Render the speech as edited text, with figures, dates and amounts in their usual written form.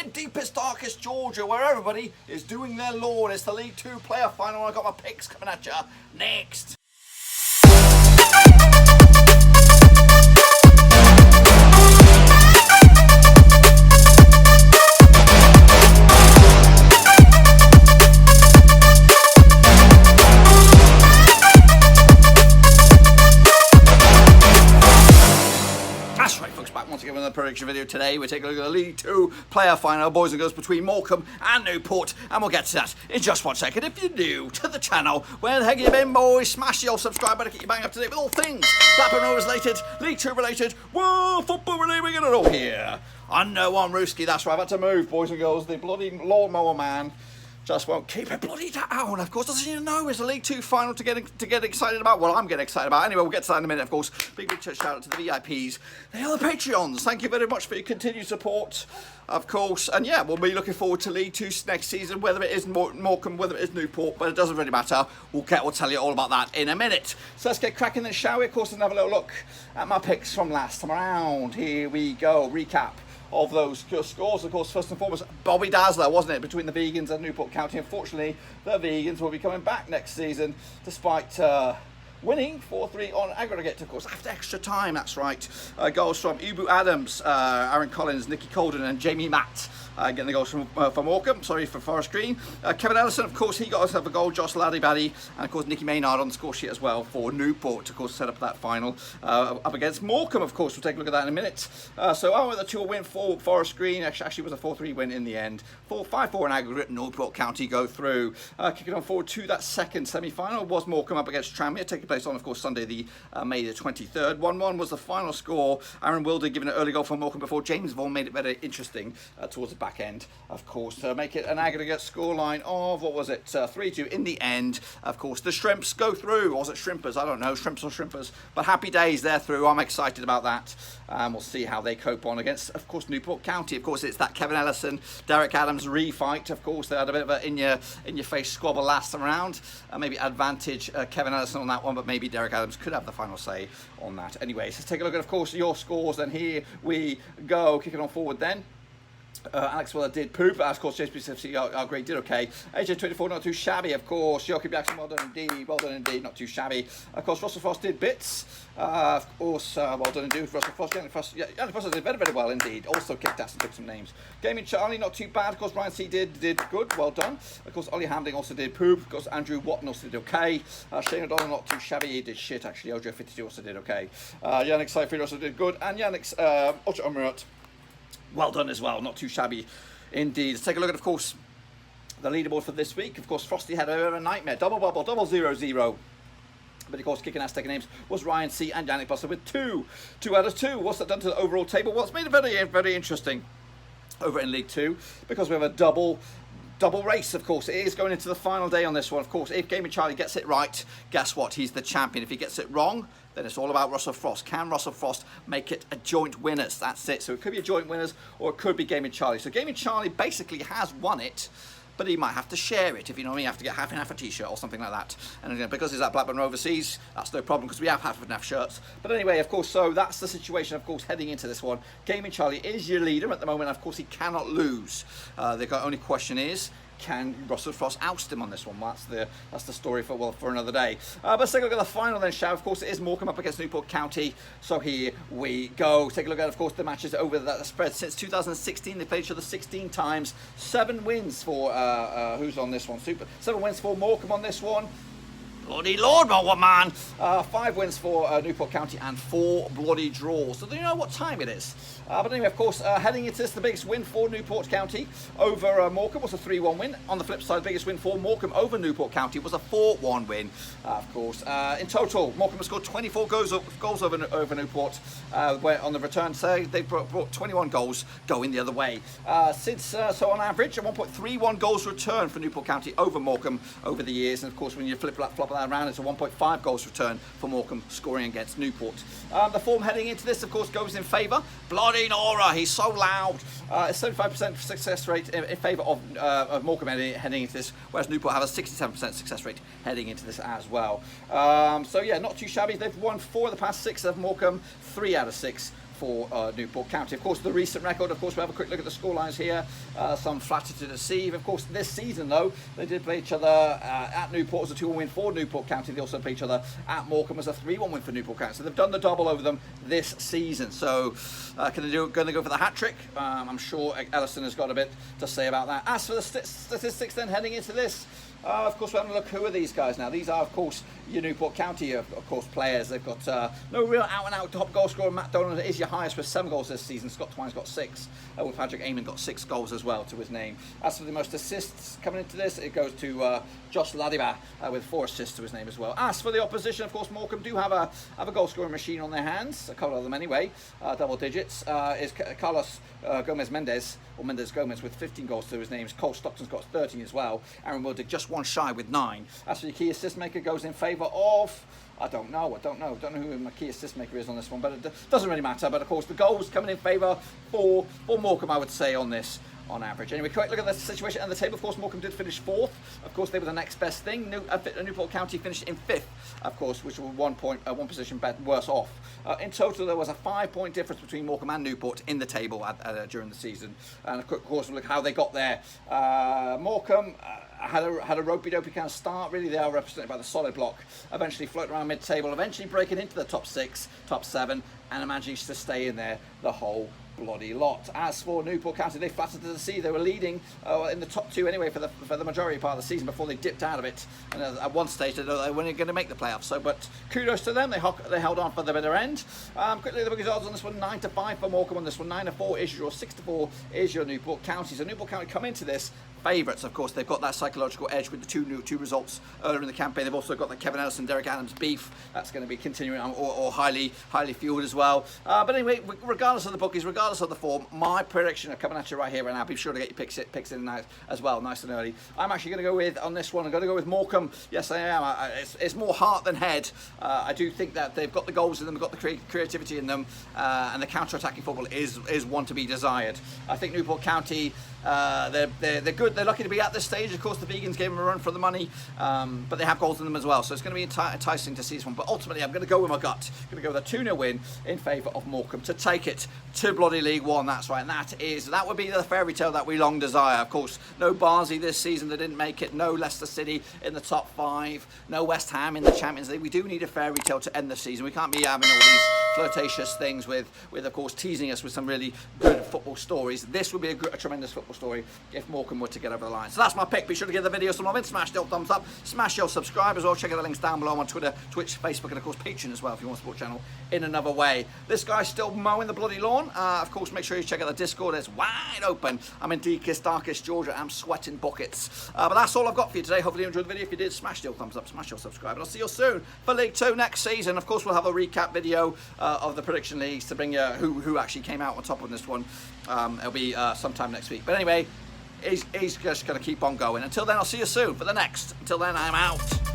in deepest, darkest Georgia, where everybody is doing their lawn. It's the League Two player final. I've got my picks coming at you next. Once again with another prediction video. Today we're taking a look at the League Two player final, boys and girls, between Morecambe and Newport, and we'll get to that in just 1 second. If you're new to the channel, where the heck have you been, boys? Smash the old subscribe button to keep you bang up to date with all things Blackburn Rovers related, League Two related, world football related. We get it all here. I know I'm Rooski, that's right, I've had to move, boys and girls. The bloody lawnmower man just won't keep it bloody down. Of course, doesn't even know it's a League Two final to get excited about. Well, I'm getting excited about. Anyway, we'll get to that in a minute. Of course, big shout out to the VIPs. They are the Patreons. Thank you very much for your continued support. Of course, and yeah, we'll be looking forward to League Two next season. Whether it is Morecambe, whether it is Newport, but it doesn't really matter. We'll tell you all about that in a minute. So let's get cracking then, shall we? Of course, and have a little look at my picks from last time around. Here we go. Recap of those scores. Of course, first and foremost, Bobby Dazzler, wasn't it, between the Vegans and Newport County. Unfortunately, the Vegans will be coming back next season, despite winning 4-3 on aggregate, of course, after extra time. That's right. Goals from Ubu Adams, Aaron Collins, Nicky Colden and Jamie Matt. Getting the goals from Morecambe, sorry, for Forest Green. Kevin Ellison, of course, he got himself a goal. Josh Laddie-Baddy, and of course Nicky Maynard on the score sheet as well for Newport to, of course, set up that final up against Morecambe. Of course, we'll take a look at that in a minute. So, the 2 win for Forest Green. Actually was a 4-3 win in the end. 5-4 in aggregate. Newport County go through. Kicking on forward to that second semi-final was Morecambe up against Tranmere, taking place on, of course, Sunday, the May the 23rd. 1-1 was the final score. Aaron Wilder giving an early goal for Morecambe before James Vaughan made it very interesting towards the back end, of course, to make it an aggregate scoreline of, what was it, 3-2 in the end. Of course, the Shrimps go through. Or was it Shrimpers? I don't know, Shrimps or Shrimpers. But happy days, they're through. I'm excited about that. We'll see how they cope on against, of course, Newport County. Of course, it's that Kevin Ellison, Derek Adams refight. Of course, they had a bit of an in-your-face squabble last time around. Maybe advantage Kevin Ellison on that one, but maybe Derek Adams could have the final say on that. Anyways, let's take a look at, of course, your scores. And here we go. Kicking on forward then. Alex Weller did poop, but of course JSPCFC our grade did okay. AJ24 not too shabby, of course. Joachim Jackson, well done indeed, not too shabby. Of course, Russell Frost did bits. Of course, well done indeed, Russell Frost. Yannick Frost did very, very well indeed. Also kicked ass and took some names. Gaming Charlie, not too bad. Of course, Ryan C did good, well done. Of course, Ollie Hamling also did poop. Of course, Andrew Watton also did okay. Shane O'Donnell not too shabby, he did shit actually. Ojo52 also did okay. Yannick Seifried also did good, and Yannick's Ultra Umrut, well done as well, not too shabby indeed. Let's take a look at, of course, the leaderboard for this week. Of course, Frosty had a bit of a nightmare. Double bubble, 0-0. But of course, kicking ass taking names was Ryan C and Yannick Buster with 2 out of 2. What's that done to the overall table? Well, it's made it very, very interesting over in League Two, because we have a double race. Of course, it is going into the final day on this one. Of course, if Gaming Charlie gets it right, guess what? He's the champion. If he gets it wrong, then it's all about Russell Frost. Can Russell Frost make it a joint winners? That's it. So it could be a joint winners, or it could be Gaming Charlie. So Gaming Charlie basically has won it, but he might have to share it, if you know what I mean. You have to get half and half a t-shirt or something like that. And again, because it's at Blackburn Roverseas, that's no problem, because we have half and half shirts. But anyway, of course, so that's the situation, of course, heading into this one. Gaming Charlie is your leader at the moment. Of course, he cannot lose. The only question is, can Russell Frost oust him on this one? Well, that's the story for another day. But let's take a look at the final then, shall we? Of course, it is Morecambe up against Newport County. So here we go. Take a look at, of course, the matches over the spread since 2016. They played each other 16 times. 7 wins for who's on this one? 7 wins for Morecambe on this one. Bloody Lord, man. 5 wins for Newport County and 4 bloody draws. So do you know what time it is? But anyway, of course, heading into this, the biggest win for Newport County over Morecambe was a 3-1 win. On the flip side, the biggest win for Morecambe over Newport County was a 4-1 win, of course. In total, Morecambe has scored 24 goals over Newport. Where on the return, say they brought 21 goals going the other way. So on average, 1.31 goals return for Newport County over Morecambe over the years. And of course, when you flop that around, it's a 1.5 goals return for Morecambe scoring against Newport. The form heading into this, of course, goes in favour. Bloody Nora, he's so loud. 75% success rate in favour of Morecambe heading into this, whereas Newport have a 67% success rate heading into this as well. So yeah, not too shabby. They've won 4 of the past 6 of Morecambe, 3 out of 6 for Newport County. Of course, the recent record, of course, we have a quick look at the scorelines here. Some flatter to deceive. Of course, this season, though, they did play each other at Newport as a 2-1 win for Newport County. They also play each other at Morecambe as a 3-1 win for Newport County. So they've done the double over them this season. So going to go for the hat-trick? I'm sure Ellison has got a bit to say about that. As for the statistics then heading into this, of course, we're having a look. Who are these guys now? These are, of course, your Newport County, of course, players. They've got no real out-and-out top goal scorer. Matt Donald is your highest with 7 goals this season. Scott Twine's got 6. With Patrick Amon got 6 goals as well to his name. As for the most assists coming into this, it goes to Josh Ladiba with 4 assists to his name as well. As for the opposition, of course, Morecambe do have a goal scoring machine on their hands. A couple of them anyway, double digits. Is Carlos Gomez-Mendez, or Mendez-Gomez, with 15 goals to his name. Cole Stockton's got 13 as well. Aaron Wildig just one shy with 9. As for your key assist maker, goes in favour of... I don't know who my key assist maker is on this one, but it doesn't really matter. But of course, the goals coming in favour for Morecambe, I would say, on this, on average. Anyway, quick look at the situation and the table. Of course, Morecambe did finish 4th. Of course, they were the next best thing. Newport County finished in 5th, of course, which were one position worse off. In total, there was a 5-point difference between Morecambe and Newport in the table during the season. And of course, we'll look how they got there. Morecambe had a ropey-dopey kind of start. Really, they are represented by the solid block. Eventually floating around mid-table, eventually breaking into the top 6, top 7, and managing to stay in there the whole bloody lot. As for Newport County, they flattered to the sea. They were leading in the top 2 anyway for the majority part of the season before they dipped out of it. And at one stage, they weren't going to make the playoffs. So, but kudos to them. They held on for the bitter end. Quickly, the biggest odds on this one: 9-5 for Morecambe on this one. 9-4 is your 6-4 is your Newport County. So Newport County come into this favourites. Of course, they've got that psychological edge with the two results earlier in the campaign. They've also got the Kevin Ellison, Derek Adams beef. That's going to be continuing on, or highly fueled as well. But anyway, regardless of the bookies, regardless of the form, my prediction are coming at you right here right now. Be sure to get your picks in now as well, nice and early. I'm actually going to go with, on this one, I'm going to go with Morecambe. Yes, I am. It's more heart than head. I do think that they've got the goals in them, they've got the creativity in them, and the counter-attacking football is one to be desired. I think Newport County, they're good. They're lucky to be at this stage. Of course, the Vegans gave them a run for the money, but they have goals in them as well. So it's going to be enticing to see this one. But ultimately, I'm going to go with my gut. I'm going to go with a 2-0 win in favour of Morecambe to take it to bloody League One. That's right, and that would be the fairy tale that we long desire. Of course, no Barnsley this season, they didn't make it. No Leicester City in the top 5. No West Ham in the Champions League. We do need a fairy tale to end the season. We can't be having all these flirtatious things with of course, teasing us with some really good football stories. This would be a tremendous football story if Morecambe were to get over the line. So that's my pick. Be sure to give the video some love in. Smash the thumbs up. Smash your subscribe as well. Check out the links down below on Twitter, Twitch, Facebook, and of course Patreon as well if you want to support the channel in another way. This guy's still mowing the bloody lawn. Of course, make sure you check out the Discord. It's wide open. I'm in deepest, darkest Georgia. I'm sweating buckets. But that's all I've got for you today. Hopefully you enjoyed the video. If you did, smash the thumbs up, smash your subscribe, and I'll see you soon for League 2 next season. Of course, we'll have a recap video of the prediction leagues to bring you who actually came out on top on this one. It'll be sometime next week. But anyway, he's just going to keep on going. Until then, I'll see you soon for the next. Until then, I'm out.